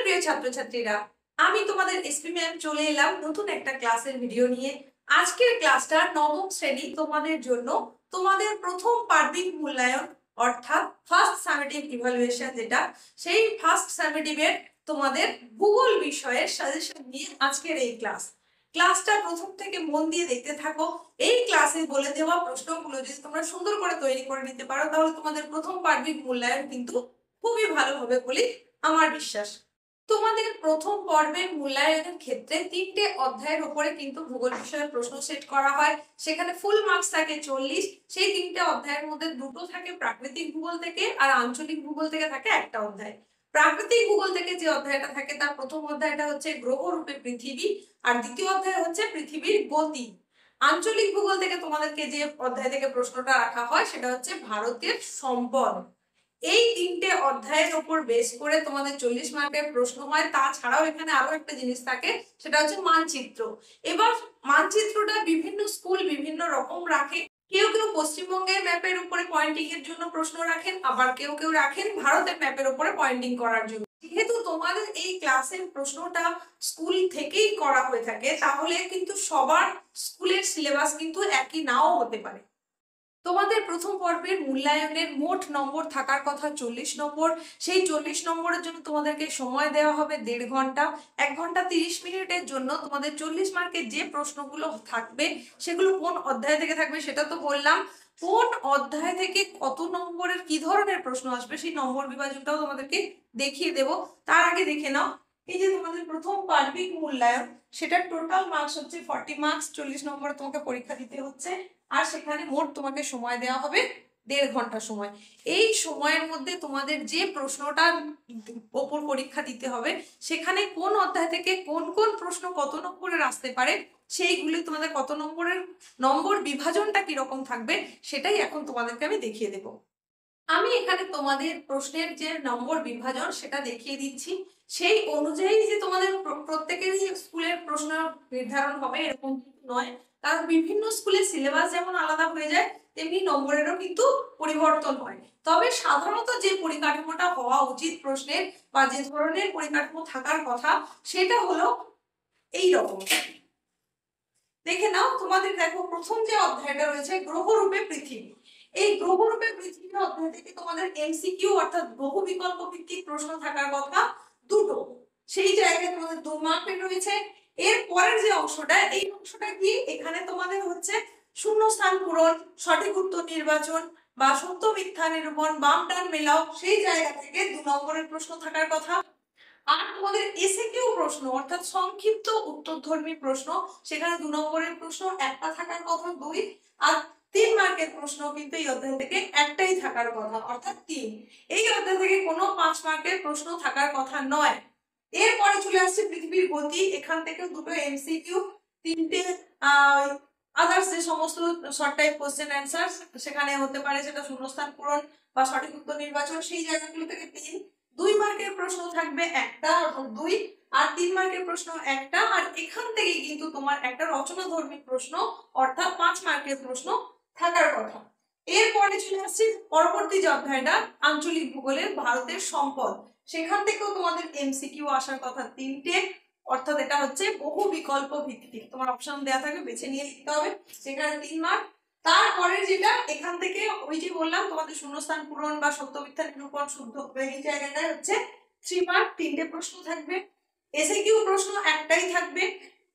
প্রিয় ছাত্রছাত্রীরা, আমি তোমাদের এসপি ম্যাম চলে এলাম নতুন একটা ক্লাসের ভিডিও নিয়ে। আজকের ক্লাসটা নবম শ্রেণী তোমাদের জন্য তোমাদের প্রথম পার্বিক মূল্যায়ন অর্থাৎ ফার্স্ট সামেটিভ ইভালুয়েশন, যেটা সেই ফার্স্ট সামেটিভের তোমাদের ভূগোল বিষয়ের সাজেশন নিয়ে আজকের এই ক্লাসটা প্রথম থেকে মন দিয়ে দেখতে থাকো। এই ক্লাসে বলে দেওয়া প্রশ্নগুলো যদি তোমরা সুন্দর করে তৈরি করে নিতে পারো, তাহলে তোমাদের প্রথম পার্বিক মূল্যায়ন কিন্তু খুবই ভালো হবে বলে আমার বিশ্বাস। তোমাদের প্রথম পর্বের মূল্যায়নের ক্ষেত্রে 3টে অধ্যায়ের উপরে কিন্তু ভূগোল বিষয়ের প্রশ্ন সেট করা হয়। সেখানে ফুল মার্কস থাকে 40। সেই 3টে অধ্যায়ের মধ্যে দুটো থাকে প্রাকৃতিক ভূগোল থেকে, আর আঞ্চলিক ভূগোল থেকে থাকে একটা অধ্যায়। প্রাকৃতিক ভূগোল থেকে যে অধ্যায়টা থাকে তার প্রথম অধ্যায়টা হচ্ছে গ্রহরূপে পৃথিবী, আর দ্বিতীয় অধ্যায় হচ্ছে পৃথিবীর গতি। আঞ্চলিক ভূগোল থেকে তোমাদেরকে যে অধ্যায় থেকে প্রশ্নটা রাখা হয় সেটা হচ্ছে ভারতের সম্পদ। এই 3টে অধ্যায়ের উপর বেস করে তোমাদের 40 মার্কের প্রশ্ন হয়। তাছাড়াও এখানে আরো একটা জিনিস থাকে, সেটা হচ্ছে মানচিত্র। এবার মানচিত্রটা বিভিন্ন স্কুল বিভিন্ন রকম রাখে। কেউ কেউ পশ্চিমবঙ্গের ম্যাপের উপরে পয়েন্টিং এর জন্য প্রশ্ন রাখেন, আবার কেউ কেউ রাখেন ভারতের ম্যাপের উপরে পয়েন্টিং করার জন্য। যেহেতু তোমাদের এই ক্লাসের প্রশ্নটা স্কুল থেকেই করা হয়ে থাকে, তাহলে কিন্তু সবার স্কুলের সিলেবাস কিন্তু একই নাও হতে পারে। তোমাদের প্রথম পর্বের মূল্যায়নের মোট নম্বর থাকার কথা 40 নম্বর। সেই 40 নম্বরের জন্য তোমাদেরকে সময় দেওয়া হবে 1.5 ঘন্টা। 1 ঘন্টা 30 মিনিটের জন্য তোমাদের 40 মার্কের যে প্রশ্নগুলো থাকবে সেগুলো কোন অধ্যায় থেকে থাকবে সেটা তো বললাম। কোন অধ্যায় থেকে কত নম্বরের কি ধরনের প্রশ্ন আসবে সেই নম্বর বিভাজনটাও তোমাদেরকে দেখিয়ে দেব। তার আগে দেখে নাও, এই যে তোমাদের প্রথম পার্বিক মূল্যায়ন, সেটার টোটাল মার্কস হচ্ছে 40 মার্কস। 40 নম্বরে তোমাকে পরীক্ষা দিতে হচ্ছে, আর সেখানে মোট তোমাকে সময় দেওয়া হবে 1.5 ঘন্টা সময়। এই সময়ের মধ্যে তোমাদের যে প্রশ্নটার ওপর পরীক্ষা দিতে হবে, সেখানে কোন অধ্যায় থেকে কোন কোন প্রশ্ন কত নম্বরের আসতে পারে, সেইগুলি তোমাদের কত নম্বরের নম্বর বিভাজনটা কিরকম থাকবে সেটাই এখন তোমাদেরকে আমি দেখিয়ে দেব। আমি এখানে তোমাদের প্রশ্নের যে নম্বর বিভাজন সেটা দেখিয়ে দিচ্ছি। সেই অনুযায়ী যে তোমাদের প্রত্যেকেরই স্কুলের প্রশ্ন নির্ধারণ হবে এরকম কিন্তু নয়, কারণ বিভিন্ন স্কুলের সিলেবাস যেমন আলাদা হয়ে যায়, তেমনি নম্বরেরও কিন্তু পরিবর্তন হয়। তবে সাধারণত যে পরিকাঠামোটা হওয়া উচিত প্রশ্নের বা যে ধরনের পরিকাঠামো থাকার কথা, সেটা হলো এই রকম। দেখে নাও, তোমাদের দেখো প্রথম যে অধ্যায়টা রয়েছে গ্রহরূপে পৃথিবী। এই গ্রহরূপে পৃথিবী অধ্যায় থেকে তোমাদের এমসিকিউ অর্থাৎ বহু বিকল্প ভিত্তিক প্রশ্ন থাকার কথা দুটো। সেই জায়গায় তোমাদের 2 মার্কের রয়েছে। এর পরের যে অংশটা, এই অংশটা কি, এখানে তোমাদের হচ্ছে শূন্যস্থান পূরণ, সঠিক উত্তর নির্বাচন বা সত্য মিথ্যা নিরূপণ, বাম ডান মেলাও, সেই জায়গা থেকে 2 নম্বরের প্রশ্ন থাকার কথা। আর তোমাদের এসএকিউ প্রশ্ন অর্থাৎ সংক্ষিপ্ত উত্তরধর্মী প্রশ্ন, সেখানে 2 নম্বরের প্রশ্ন একটা থাকার কথা 2, আর 3 মার্কের প্রশ্ন কিন্তু এই অধ্যায় থেকে একটাই থাকার কথা অর্থাৎ 3। এই অধ্যায় থেকে কোনো 5 মার্কের প্রশ্ন থাকার কথা নয়। এরপরে চলে আসছে পৃথিবীর গতি। এখান থেকে দুটো এমসিকিউ, 3টে আদার্স যে সমস্ত শর্ট টাইপ কোশ্চেন অ্যান্সার সেখানে হতে পারে, সেটা শূন্যস্থান পূরণ বা সঠিক উত্তর নির্বাচন, সেই জায়গাগুলো থেকে 3। 2 মার্কের প্রশ্ন থাকবে একটা 2, আর 3 মার্কের প্রশ্ন একটা, আর এখান থেকে কিন্তু তোমার একটা রচনাধর্মী প্রশ্ন অর্থাৎ 5 মার্কের প্রশ্ন থাকার কথা। এরপরে চলে আসছে পরবর্তী যে অধ্যায়টা আঞ্চলিক ভূগোলের ভারতের সম্পদ। সেখান থেকেও তোমাদের এমসিকিউ আসার কথা 3টে, অর্থাৎ এটা হচ্ছে বহু বিকল্প ভিত্তিক। তোমার অপশন দেওয়া থাকবে, বেছে নিয়ে লিখতে হবে, সেখানে 3 মার্ক। তারপরে যেটা এখান থেকে ওই যে বললাম তোমাদের শূন্যস্থান পূরণ বা সত্য মিথ্যা নিরূপণ শুদ্ধ, এই জায়গাটায় হচ্ছে 3 মার্ক, 3টে প্রশ্ন থাকবে। এসএকিউ প্রশ্ন একটাই থাকবে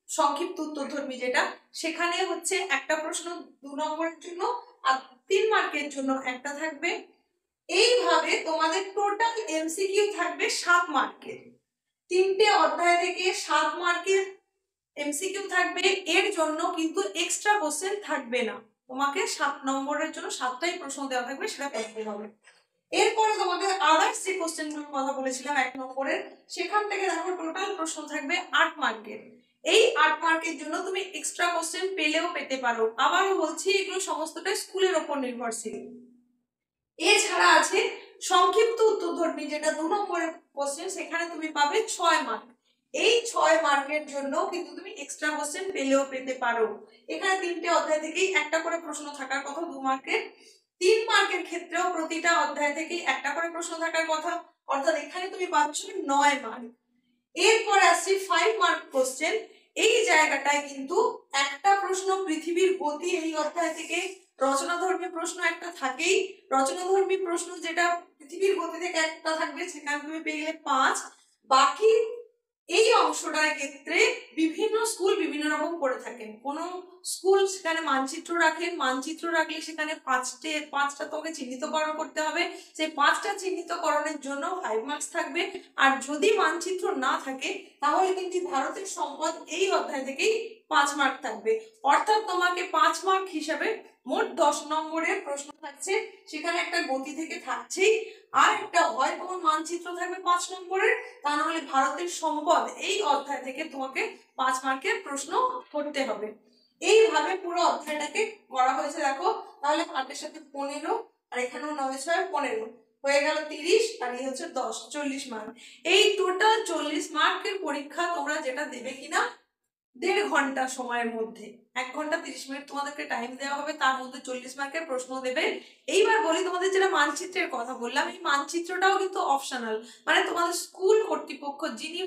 সংক্ষিপ্ত উত্তরধর্মী যেটা, সেখানে হচ্ছে একটা প্রশ্ন 2 নম্বরের জন্য, আর 3 মার্কের জন্য একটা থাকবে। এইভাবে তোমাদের টোটাল এমসিকিউ থাকবে 7 মার্কের। 3টে অধ্যায় থেকে 7 মার্কের এমসিকিউ থাকবে। এর জন্য কিন্তু এক্সট্রা কোশ্চেন থাকবে না, তোমাকে 7 নম্বরের জন্য 7টাই প্রশ্ন দেওয়া থাকবে, সেটা করতে হবে। এরপরে তোমাদের আদার্স যে কোশ্চেনগুলোর কথা বলেছিলাম 1 নম্বরের, সেখান থেকে দেখো টোটাল প্রশ্ন থাকবে 8 মার্কের। এই 8 মার্কের জন্য তুমি এক্সট্রা কোশ্চেন পেলেও পেতে পারো। আবারও বলছি, এগুলো সমস্তটাই স্কুলের উপর নির্ভরশীল। এছাড়া আছে সংক্ষিপ্ত উত্তরধর্মী যেটা 2 নম্বরের কোশ্চেন, সেখানে তুমি পাবে 6 মার্ক। এই 6 মার্কের জন্য কিন্তু তুমি এক্সট্রা কোশ্চেন পেলেও পেতে পারো। এখানে 3টে অধ্যায় থেকেই একটা করে প্রশ্ন থাকার কথা 2 মার্কের। 3 মার্কের ক্ষেত্রেও প্রতিটা অধ্যায় থেকেই একটা করে প্রশ্ন থাকার কথা, অর্থাৎ এখানে তুমি পাচ্ছ 9 মার্ক। এরপরে আসছে 5 মার্ক কোশ্চেন। এই জায়গাটায় কিন্তু একটা প্রশ্ন পৃথিবীর গতি এই অধ্যায় থেকে, রচনাধর্মী প্রশ্ন একটা থাকেই। রচনাধর্মী প্রশ্ন যেটা পৃথিবীর গতি থেকে একটা থাকবে, সেখানে তুমি পেয়ে গেলে 5। বাকি এই অংশটার ক্ষেত্রে বিভিন্ন স্কুল বিভিন্ন রকম করে থাকেন। কোন স্কুল সেখানে মানচিত্র রাখেন, মানচিত্র রাখলে সেখানে পাঁচটা তোমাকে চিহ্নিতকরণ করতে হবে, সেই 5টা চিহ্নিতকরণের জন্য 5 মার্কস থাকবে। আর যদি মানচিত্র না থাকে তাহলে কিন্তু ভারতের সম্পদ এই অধ্যায় থেকেই 5 মার্ক থাকবে। অর্থাৎ তোমাকে 5 মার্ক হিসাবে মোট 10 নম্বরের প্রশ্ন থাকছে, সেখানে একটা গতি থেকে থাকছেই, আর একটা হয় তোমার মানচিত্র থাকবে 5 নম্বরের, তা নাহলে ভারতের সম্পদ এই অধ্যায় থেকে তোমাকে 5 মার্কের প্রশ্ন করতে হবে। এইভাবে পুরো অধ্যায়টাকে করা হয়েছে। দেখো তাহলে 8 এর সাথে 15, আর এখানেও 9 6 15 হয়ে গেল 30, আর এই হচ্ছে 10, 40 মার্ক। এই টোটাল 40 মার্কের পরীক্ষা তোমরা যেটা দেবে কিনা 1.5 ঘন্টা সময়ের মধ্যে, 1 ঘন্টা 30 মিনিট তোমাদেরকে টাইম দেওয়া হবে, তার মধ্যে 40 মার্কের প্রশ্ন দেবে। এইবার বলি তোমাদের যেটা মানচিত্রের কথা বললাম, এই মানচিত্রটাও কিন্তু অপশনাল, মানে তোমাদের স্কুল কর্তৃপক্ষ যিনি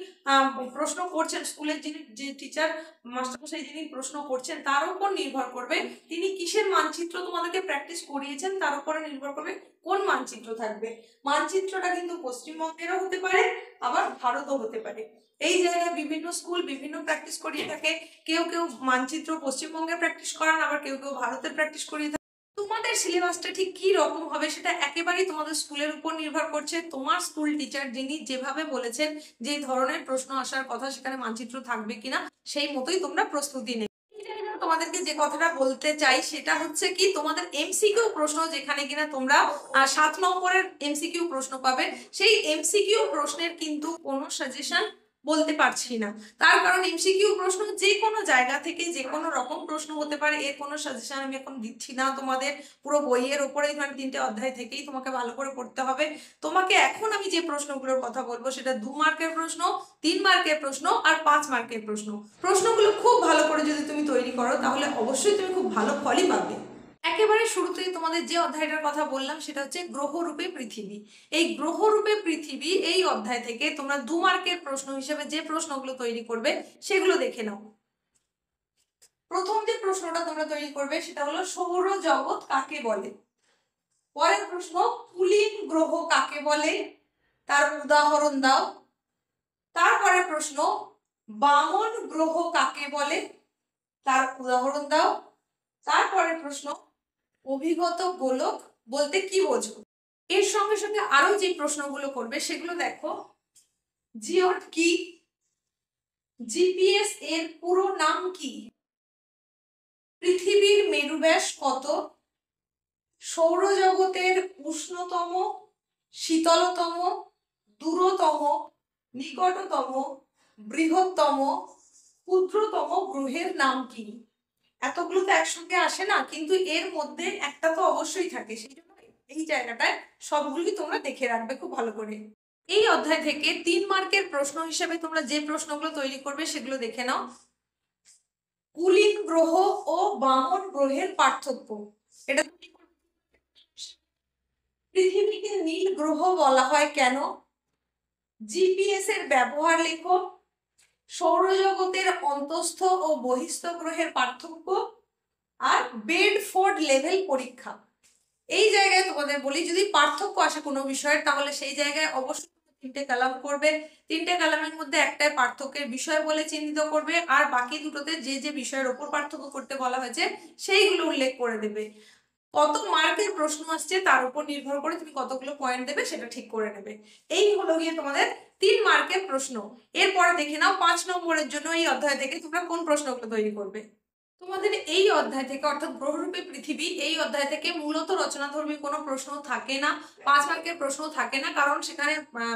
প্রশ্ন করছেন, স্কুলের যিনি যে টিচার মাস্টারমশাই যিনি প্রশ্ন করছেন তার উপর নির্ভর করবে তিনি কিসের মানচিত্র তোমাদেরকে প্র্যাকটিস করিয়েছেন, তার উপরে নির্ভর করবে কোন মানচিত্র থাকবে। মানচিত্রটা কিন্তু পশ্চিমবঙ্গেরও হতে পারে, আবার ভারতও হতে পারে। এই জায়গায় বিভিন্ন স্কুল বিভিন্ন প্র্যাকটিস করিয়ে থাকে, কেউ কেউ মানচিত্র পশ্চিমবঙ্গে প্র্যাকটিস করান, আবার কেউ কেউ ভারতের প্র্যাকটিস করিয়ে থাকে। তোমাদের সিলেবাসটা ঠিক কি রকম হবে সেটা একেবারেই তোমাদের স্কুলের উপর নির্ভর করছে। তোমার স্কুল টিচার যিনি যেভাবে বলেছেন যে ধরনের প্রশ্ন আসার কথা সেখানে মানচিত্র থাকবে কিনা সেই মতোই তোমরা প্রস্তুতি নেবে। তোমাদেরকে যে কথাটা বলতে চাই সেটা হচ্ছে কি, তোমাদের এমসিকিউ প্রশ্ন যেখানে কিনা তোমরা 7 নম্বরের এমসিকিউ প্রশ্ন পাবে, সেই এমসিকিউ প্রশ্নের কিন্তু কোনো সাজেশন বলতে পারছি না। তার কারণ এমসিকিউ প্রশ্ন যে কোনো জায়গা থেকে যে কোনো রকম প্রশ্ন হতে পারে, এর কোনো সাজেশন আমি এখন দিচ্ছি না তোমাদের। পুরো বইয়ের ওপরে মানে 3টে অধ্যায় থেকেই তোমাকে ভালো করে পড়তে হবে। তোমাকে এখন আমি যে প্রশ্নগুলোর কথা বলবো সেটা 2 মার্কের প্রশ্ন, 3 মার্কের প্রশ্ন আর 5 মার্কের প্রশ্ন। প্রশ্নগুলো খুব ভালো করে যদি তুমি তৈরি করো তাহলে অবশ্যই তুমি খুব ভালো ফলই পাবে। একেবারে শুরুতেই তোমাদের যে অধ্যায়টার কথা বললাম সেটা হচ্ছে গ্রহরূপে পৃথিবী। এই গ্রহরূপে পৃথিবী এই অধ্যায় থেকে তোমরা 2 মার্কের প্রশ্ন হিসেবে যে প্রশ্নগুলো তৈরি করবে সেগুলো দেখে নাও। প্রথম যে প্রশ্নটা তোমরা তৈরি করবে সেটা হলো সৌরজগৎ কাকে বলে। পরের প্রশ্ন কুলীন গ্রহ কাকে বলে, তার উদাহরণ দাও। তারপরে প্রশ্ন বামন গ্রহ কাকে বলে, তার উদাহরণ দাও। তারপরে প্রশ্ন অভিগত গোলক বলতে কি বোঝো। এর সঙ্গে সঙ্গে আরো যে প্রশ্নগুলো করবে সেগুলো দেখো। জিওড কি, জিপিএস এর পুরো নাম কি, পৃথিবীর মেরুব্যাস কত, সৌরজগতের উষ্ণতম, শীতলতম, দূরতম, নিকটতম, বৃহত্তম, ক্ষুদ্রতম গ্রহের নাম কি। এতগুলো তো একসঙ্গে আসে না, কিন্তু এর মধ্যে একটা তো অবশ্যই থাকে, সেই জন্য এই জায়গাটায় সবগুলি তোমরা দেখে রাখবে খুব ভালো করে। এই অধ্যায় থেকে 3 মার্কের প্রশ্ন হিসেবে তোমরা যে প্রশ্নগুলো তৈরি করবে সেগুলো দেখে নাও। কুলীন গ্রহ ও বামন গ্রহের পার্থক্য। এটা পৃথিবীকে নীল গ্রহ বলা হয় কেন, জিপিএস এর ব্যবহার লেখো, সৌরজগতের অন্তস্থ ও বহিস্থ গ্রহের পার্থক্য, আর বেডফোর্ড লেভেল পরীক্ষা। এই জায়গায় তোমাদের বলি যদি পার্থক্য আসে কোনো বিষয়ের তাহলে সেই জায়গায় অবশ্যই 3টে কলাম করবে। 3টে কলামের মধ্যে একটাই পার্থক্যের বিষয় বলে চিহ্নিত করবে, আর বাকি দুটোতে যে যে বিষয়ের ওপর পার্থক্য করতে বলা হয়েছে সেইগুলো উল্লেখ করে দেবে। কত মার্কের প্রশ্ন আসছে তার উপর নির্ভর করে তুমি কতগুলো পয়েন্ট দেবে সেটা ঠিক করে নেবে। এই হলো গিয়ে তোমাদের 3 মার্কের প্রশ্ন। এরপরে দেখে নাও 5 নম্বরের জন্য এই অধ্যায় থেকে তোমরা কোন প্রশ্নগুলো তৈরি করবে। তোমাদের এই অধ্যায় থেকে অর্থাৎ গ্রহরূপে পৃথিবী এই অধ্যায় থেকে মূলত রচনাধর্মী কোনো প্রশ্ন থাকে না, 5 মার্কের প্রশ্ন থাকে না, কারণ সেখানে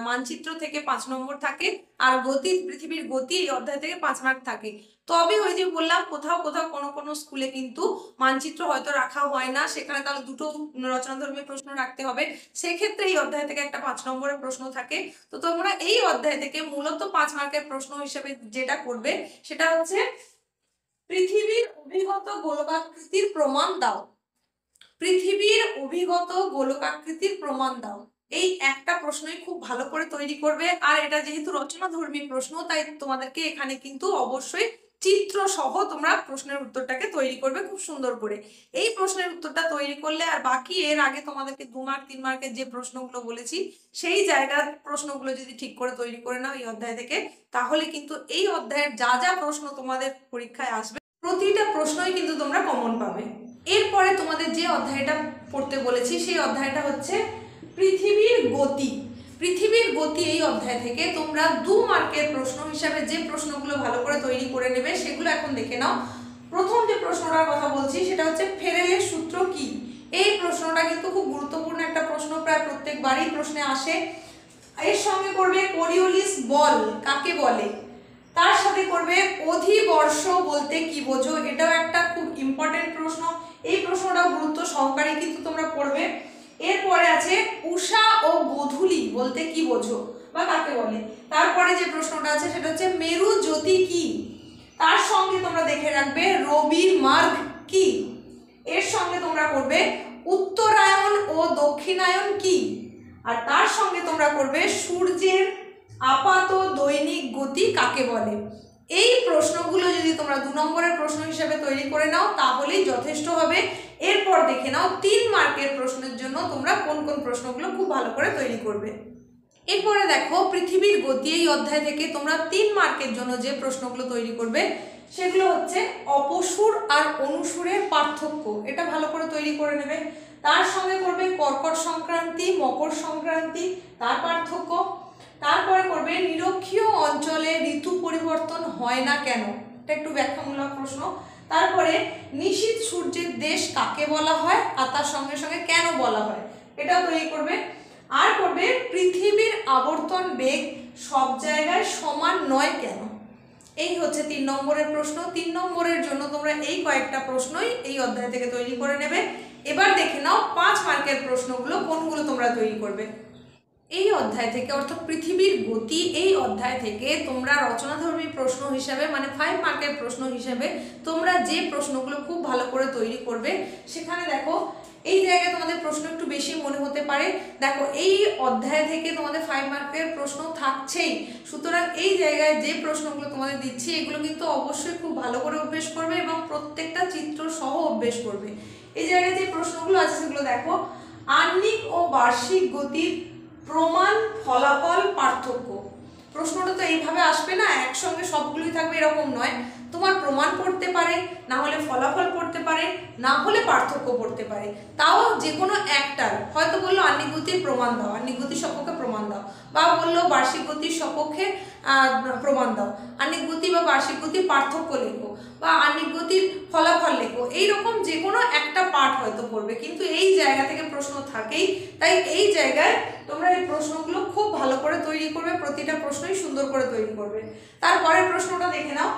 মানচিত্র থেকে 5 নম্বর থাকে, আর গতি পৃথিবীর গতি এই অধ্যায় থেকে 5 মার্ক থাকে। তবে ওই যে বললাম কোথাও কোথাও কোনো স্কুলে কিন্তু মানচিত্র হয়তো রাখা হয় না, সেখানে তাহলে দুটো রচনাধর্মী প্রশ্ন রাখতে হবে, সেক্ষেত্রে এই অধ্যায় থেকে একটা 5 নম্বরের প্রশ্ন থাকে। তো তোমরা এই অধ্যায় থেকে মূলত 5 মার্কের প্রশ্ন হিসেবে যেটা করবে সেটা হচ্ছে পৃথিবীর অভিগত গোলকাকৃতির প্রমাণ দাও। পৃথিবীর অভিগত গোলকাকৃতির প্রমাণ দাও। এই একটা প্রশ্নই খুব ভালো করে তৈরি করবে। আর এটা যেহেতু রচনাধর্মী প্রশ্ন, তাই তোমাদেরকে এখানে কিন্তু অবশ্যই চিত্র সহ তোমরা প্রশ্নের উত্তরটাকে তৈরি করবে খুব সুন্দর করে। এই প্রশ্নের উত্তরটা তৈরি করলে আর বাকি এর আগে তোমাদেরকে 2 মার্ক 3 মার্কের যে প্রশ্নগুলো বলেছি সেই জায়গার প্রশ্নগুলো যদি ঠিক করে তৈরি করে নাও এই অধ্যায় থেকে, তাহলে কিন্তু এই অধ্যায়ের যা যা প্রশ্ন তোমাদের পরীক্ষায় আসবে প্রতিটা প্রশ্নই কিন্তু তোমরা কমন পাবে। এরপরে তোমাদের যে অধ্যায়টা পড়তে বলেছি সেই অধ্যায়টা হচ্ছে পৃথিবীর গতি। পৃথিবীর গতি এই অধ্যায় থেকে তোমরা 2 মার্কের প্রশ্ন হিসাবে যে প্রশ্নগুলো ভালো করে তৈরি করে নেবে সেগুলো এখন দেখে নাও। প্রথম যে প্রশ্নটার কথা বলছি সেটা হচ্ছে ফেরেলের সূত্র কি। এই প্রশ্নটা কিন্তু খুব গুরুত্বপূর্ণ একটা প্রশ্ন, প্রায় প্রত্যেকবারই প্রশ্নে আসে। এর সঙ্গে করবে কোরিওলিস বল কাকে বলে, তার সাথে করবে অধিবর্ষ বলতে কি বোঝো, এটাও একটা খুব ইম্পর্টেন্ট প্রশ্ন। এই প্রশ্নটাও গুরুত্ব সহকারে কিন্তু তোমরা পড়বে। এরপরে আছে উষা ও গোধূলি বলতে কি বোঝো বা কাকে বলে। তারপরে যে প্রশ্নটা আছে সেটা হচ্ছে মেরু জ্যোতি কি, তার সঙ্গে তোমরা দেখে রাখবে রবি মার্গ কি। এর সঙ্গে তোমরা করবে উত্তরায়ণ ও দক্ষিণায়ন কি, আর তার সঙ্গে তোমরা করবে সূর্যের আপাত দৈনিক গতি কাকে বলে। এই প্রশ্নগুলো যদি তোমরা 2 নম্বরের প্রশ্ন হিসেবে তৈরি করে নাও তাহলেই যথেষ্ট হবে। এরপর দেখে নাও 3 মার্কের প্রশ্নের জন্য তোমরা কোন কোন প্রশ্নগুলো খুব ভালো করে তৈরি করবে। এরপরে দেখো পৃথিবীর গতি এই অধ্যায় থেকে তোমরা 3 মার্কের জন্য যে প্রশ্নগুলো তৈরি করবে সেগুলো হচ্ছে অপসুর আর অনুসুরের পার্থক্য, এটা ভালো করে তৈরি করে নেবে। তার সঙ্গে করবে কর্কট সংক্রান্তি মকর সংক্রান্তি তার পার্থক্য। তারপরে করবে নিরক্ষীয় অঞ্চলে ঋতু পরিবর্তন হয় না কেন, এটা একটু ব্যাখ্যামূলক প্রশ্ন। তারপরে নিশীথ সূর্যের দেশ কাকে বলা হয় আর তার সঙ্গে সঙ্গে কেন বলা হয়, এটাও তৈরি করবে। আর করবে পৃথিবীর আবর্তন বেগ সব জায়গায় সমান নয় কেন। এই হচ্ছে 3 নম্বরের প্রশ্ন। 3 নম্বরের জন্য তোমরা এই কয়েকটা প্রশ্নই এই অধ্যায় থেকে তৈরি করে নেবে। এবার দেখে নাও 5 মার্কের প্রশ্নগুলো কোনগুলো তোমরা তৈরি করবে। এই অধ্যায় থেকে অর্থাৎ পৃথিবীর গতি এই অধ্যায় থেকে তোমরা রচনাধর্মী প্রশ্ন হিসাবে মানে 5 মার্কের প্রশ্ন হিসাবে তোমরা যে প্রশ্নগুলো খুব ভালো করে তৈরি করবে সেখানে দেখো এই জায়গায় তোমাদের প্রশ্ন একটু বেশি মনে হতে পারে। দেখো এই অধ্যায় থেকে তোমাদের 5 মার্কের প্রশ্ন থাকছেই, সুতরাং এই জায়গায় যে প্রশ্নগুলো তোমাদের দিচ্ছি এগুলো কিন্তু অবশ্যই খুব ভালো করে অভ্যেস করবে এবং প্রত্যেকটা চিত্র সহ অভ্যেস করবে। এই জায়গায় যে প্রশ্নগুলো আছে সেগুলো দেখো, আহ্নিক ও বার্ষিক গতির প্রমাণ ফলাফল পার্থক্য। প্রশ্নটা তো এইভাবে আসবে না, একসঙ্গে সবগুলোই থাকবে এরকম নয়। তোমার প্রমাণ পড়তে পারে, না হলে ফলাফল পড়তে পারে, না হলে পার্থক্য পড়তে পারে। তাও যে কোনো একটার, হয়তো বললো আহ্নিক গতির প্রমাণ দাও, আহ্নিক গতির সপক্ষে প্রমাণ দাও, বা বললো বার্ষিক গতির সপক্ষে প্রমাণ দাও, আহ্নিক গতি বা বার্ষিক গতির পার্থক্য লেখো, বা আহ্নিক গতির ফলাফল লেখো। এইরকম যে কোনো একটা পার্ট হয়তো পড়বে, কিন্তু এই জায়গা থেকে প্রশ্ন থাকেই। তাই এই জায়গায় তোমরা এই প্রশ্নগুলো খুব ভালো করে তৈরি করবে, প্রতিটা প্রশ্নই সুন্দর করে তৈরি করবে। তারপরের প্রশ্নটা দেখে নাও,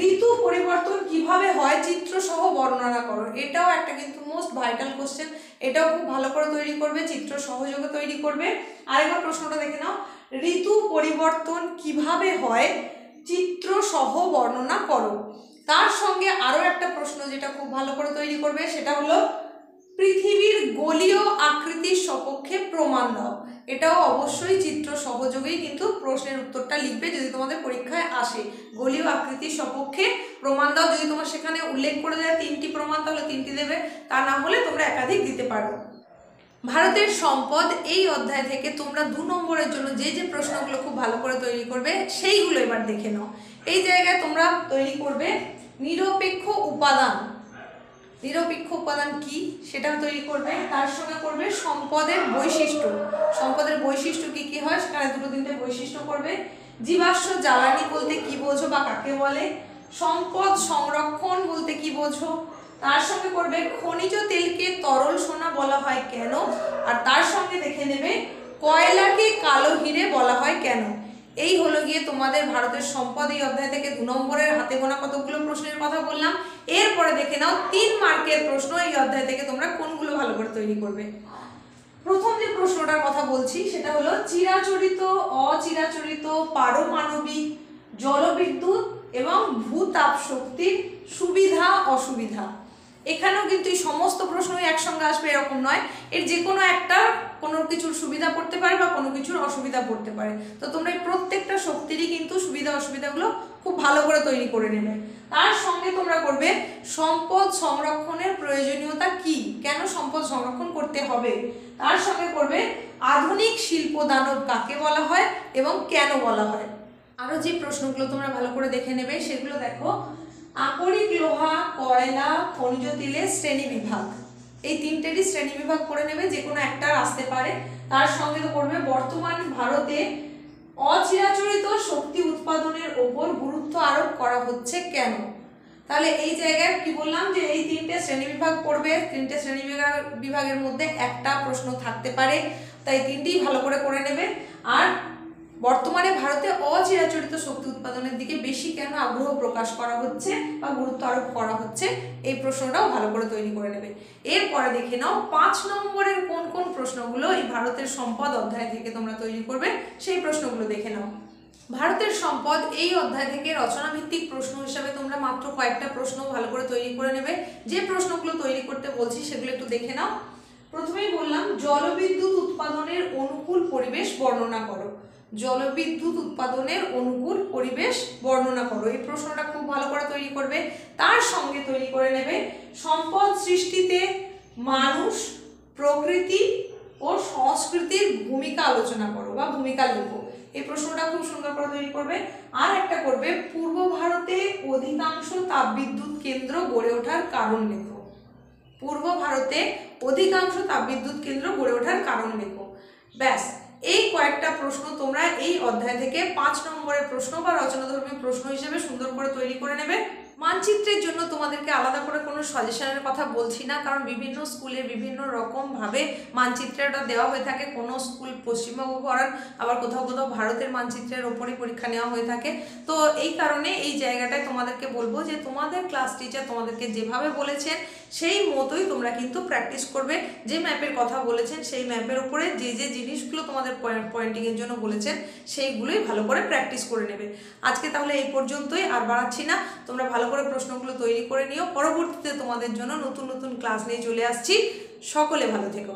ঋতু পরিবর্তন কিভাবে হয় চিত্র সহ বর্ণনা করো। এটাও একটা কিন্তু মোস্ট ভাইটাল কোশ্চেন, এটাও খুব ভালো করে তৈরি করবে, চিত্র সহযোগে তৈরি করবে। আরেকবার প্রশ্নটা দেখে নাও, ঋতু পরিবর্তন কিভাবে হয় চিত্র সহ বর্ণনা করো। তার সঙ্গে আরো একটা প্রশ্ন যেটা খুব ভালো করে তৈরি করবে সেটা হলো পৃথিবীর গোলীয় আকৃতির সপক্ষে প্রমাণ দাও। এটাও অবশ্যই চিত্র সহযোগেই কিন্তু প্রশ্নের উত্তরটা লিখবে যদি তোমাদের পরীক্ষায় আসে। গোলীয় আকৃতির সপক্ষে প্রমাণ দাও, যদি তোমার সেখানে উল্লেখ করে দেয় 3টি প্রমাণ তাহলে 3টি দেবে, তা না হলে তোমরা একাধিক দিতে পারো। ভারতের সম্পদ এই অধ্যায় থেকে তোমরা 2 নম্বরের জন্য যে যে প্রশ্নগুলো খুব ভালো করে তৈরি করবে সেইগুলো এবার দেখে নাও। এই জায়গায় তোমরা তৈরি করবে নিরপেক্ষ উপাদান। নিরপেক্ষ উপাদান কি সেটা তৈরি করবে। তার সঙ্গে করবে সম্পদের বৈশিষ্ট্য, সম্পদের বৈশিষ্ট্য কি কি হয় সেখানে 2-3টে বৈশিষ্ট্য করবে। জীবাশ্ম জ্বালানি বলতে কি বোঝো বা কাকে বলে, সম্পদ সংরক্ষণ বলতে কি বোঝো, তার সঙ্গে করবে খনিজ তেলকে তরল সোনা বলা হয় কেন, আর তার সঙ্গে দেখে নেবে কয়লাকে কালো হিরে বলা হয় কেন। এই হলো গিয়ে তোমাদের ভারতের সম্পদ এই অধ্যায় থেকে 2 নম্বরের হাতে গোনা কতগুলো প্রশ্নের কথা বললাম। এরপরে দেখে নাও 3 মার্কের প্রশ্ন এই অধ্যায় থেকে তোমরা কোনগুলো ভালো করে তৈরি করবে। প্রথম যে প্রশ্নটার কথা বলছি সেটা হলো চিরাচরিত অচিরাচরিত পারমাণবিক জলবিদ্যুৎ এবং ভূতাপ শক্তির সুবিধা অসুবিধা। এখানেও কিন্তু এই সমস্ত প্রশ্নই একসঙ্গে আসবে এরকম নয়, এর যে কোনো একটা কোনো কিছুর সুবিধা পড়তে পারে বা কোনো কিছুর অসুবিধা পড়তে পারে। তো তোমরা এই প্রত্যেকটা শক্তিরই কিন্তু সুবিধা অসুবিধাগুলো খুব ভালো করে তৈরি করে নেবে। তার সঙ্গে তোমরা করবে সম্পদ সংরক্ষণের প্রয়োজনীয়তা কি, কেন সম্পদ সংরক্ষণ করতে হবে। তার সঙ্গে করবে আধুনিক শিল্প দানব কাকে বলা হয় এবং কেন বলা হয়। আরো যে প্রশ্নগুলো তোমরা ভালো করে দেখে নেবে সেগুলো দেখো, আকরিক লোহা, কয়লা, খনিজ তেলের শ্রেণী বিভাগ, এই তিনটেরই শ্রেণী বিভাগ করে নেবে, যে কোনো একটা আসতে পারে। তার সঙ্গে করবে বর্তমান ভারতে অচিরাচরিত শক্তি উৎপাদনের ওপর গুরুত্ব আরোপ করা হচ্ছে কেন। তাহলে এই জায়গায় কি বললাম যে এই তিনটে শ্রেণী বিভাগ করবে, তিনটে শ্রেণী বিভাগের মধ্যে একটা প্রশ্ন থাকতে পারে, তাই তিনটেই ভালো করে নেবে। আর বর্তমানে ভারতে অচিরাচরিত শক্তি উৎপাদনের দিকে বেশি কেন আগ্রহ প্রকাশ করা হচ্ছে বা গুরুত্ব আরোপ করা হচ্ছে, এই প্রশ্নটাও ভালো করে তৈরি করে নেবে। এরপরে দেখে নাও 5 নম্বরের কোন কোন প্রশ্নগুলো এই ভারতের সম্পদ অধ্যায় থেকে তোমরা তৈরি করবে, সেই প্রশ্নগুলো দেখে নাও। ভারতের সম্পদ এই অধ্যায় থেকে রচনা ভিত্তিক প্রশ্ন হিসাবে তোমরা মাত্র কয়েকটা প্রশ্ন ভালো করে তৈরি করে নেবে। যে প্রশ্নগুলো তৈরি করতে বলছি সেগুলো একটু দেখে নাও। প্রথমেই বললাম জলবিদ্যুৎ উৎপাদনের অনুকূল পরিবেশ বর্ণনা করো। জলবিদ্যুৎ উৎপাদনের অনুকূল পরিবেশ বর্ণনা করো, এই প্রশ্নটা খুব ভালো করে তৈরি করবে। তার সঙ্গে তৈরি করে নেবে সম্পদ সৃষ্টিতে মানুষ, প্রকৃতি ও সংস্কৃতির ভূমিকা আলোচনা করো বা ভূমিকা লেখো, এই প্রশ্নটা খুব সুন্দর করে তৈরি করবে। আর একটা করবে পূর্ব ভারতে অধিকাংশ তাপবিদ্যুৎ কেন্দ্র গড়ে ওঠার কারণ লেখো। পূর্ব ভারতে অধিকাংশ তাপবিদ্যুৎ কেন্দ্র গড়ে ওঠার কারণ লেখো। ব্যাস, এই কয়েকটা প্রশ্ন তোমরা এই অধ্যায় থেকে 5 নম্বরের প্রশ্ন বা রচনাধর্মী প্রশ্ন হিসেবে সুন্দর করে তৈরি করে নেবে। মানচিত্রের জন্য তোমাদেরকে আলাদা করে কোনো সাজেশনের কথা বলছি না, কারণ বিভিন্ন স্কুলে বিভিন্ন রকমভাবে মানচিত্রটা দেওয়া হয়ে থাকে। কোনো স্কুল পশ্চিমবঙ্গ করান, আবার কোথাও কোথাও ভারতের মানচিত্রের ওপরই পরীক্ষা নেওয়া হয়ে থাকে। তো এই কারণে এই জায়গাটায় তোমাদেরকে বলবো যে তোমাদের ক্লাস টিচার তোমাদেরকে যেভাবে বলেছেন সেই মতোই তোমরা কিন্তু প্র্যাকটিস করবে। যে ম্যাপের কথা বলেছেন সেই ম্যাপের উপরে যে যে জিনিসগুলো তোমাদের পয়েন্টিংয়ের জন্য বলেছেন সেইগুলোই ভালো করে প্র্যাকটিস করে নেবে। আজকে তাহলে এই পর্যন্তই, আর বাড়াচ্ছি না। তোমরা ভালো করে প্রশ্নগুলো তৈরি করে নিও, পরবর্তীতে তোমাদের জন্য নতুন নতুন ক্লাস নিয়ে চলে আসছি। সকলে ভালো থেকো।